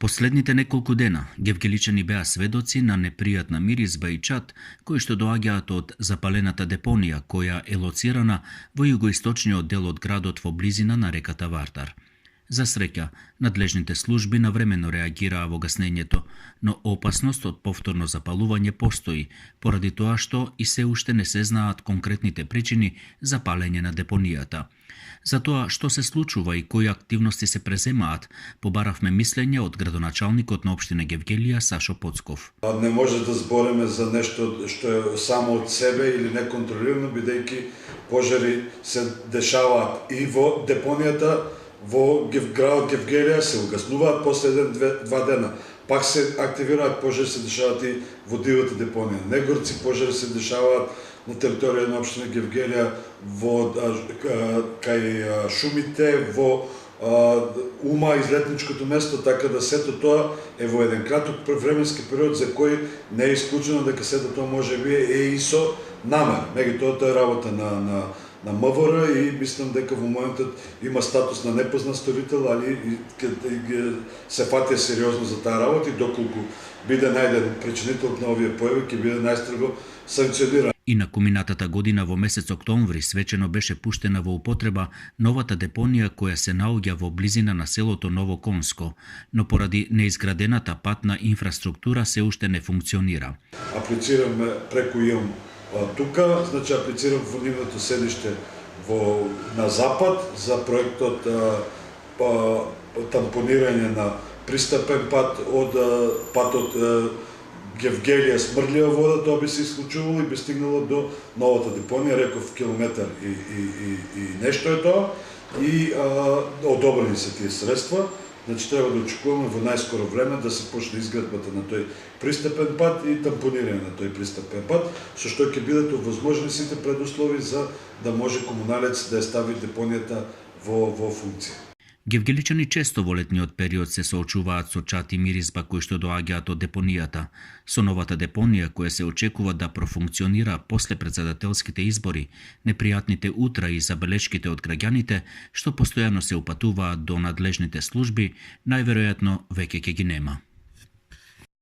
Последните неколку дена гевгеличани беа сведоци на непријатна миризба и чад кои што доаѓаат од запалената депонија која е лоцирана во југоисточниот дел од градот во близина на реката Вардар. За среќа, надлежните служби навремено реагираа во гаснењето, но опасност од повторно запалување постои, поради тоа што и се уште не се знаат конкретните причини за палење на депонијата. За тоа што се случува и кои активности се преземаат, побаравме мислење од градоначалникот на општина Гевгелија Сашо Поцков. Не може да збориме за нешто што е само од себе или неконтролирано, бидејќи пожари се дешаваат и во депонијата, во градот Гевгелија се угаснуваат после 1-2 дена. Пак се активираат пожари, се дешаваат и во дивата депонија. Негорци пожари се дешаваат на територија на општина Гевгелија, кај шумите, во Ума, излетничкото место, така да сето тоа е во еден краток временски период за кој не е исклучено дека сето тоа може би е и со намер. Меѓутоа тоа е работа на МВР и мислам дека во моментот има статус на непознат сторител, али се фати сериозно за таа работа и доколку биде најден причинител на овие појави, ќе биде најстрого санкциониран. И на куминатата година во месец октомври свечено беше пуштена во употреба новата депонија која се наоѓа во близина на селото Ново Конско, но поради неизградената патна инфраструктура се уште не функционира. Аплицираме преку ИОМ тука, значи аплицирам во нивното седиште на запад за проектот тампонирање на пристапен пат од патот Гевгелија Смрдлива вода, тоа би се исклучувало и би стигнало до новата депонија, реков километар и нешто е тоа, и одобрени се тие средства. Значи треба да очекуваме во најскоро време да се почне изградбата на тој пристапен пат и тампонирање на тој пристапен пат, со што ќе бидат овозможени сите предуслови за да може комуналец да ја стави депонијата во функција. Гевгеличани често во летниот период се соочуваат со чад и миризба кои што доаѓаат од депонијата. Со новата депонија која се очекува да профункционира после претседателските избори, непријатните утраи и забелешките од граѓаните што постојано се упатуваат до надлежните служби, најверојатно веќе ќе ги нема.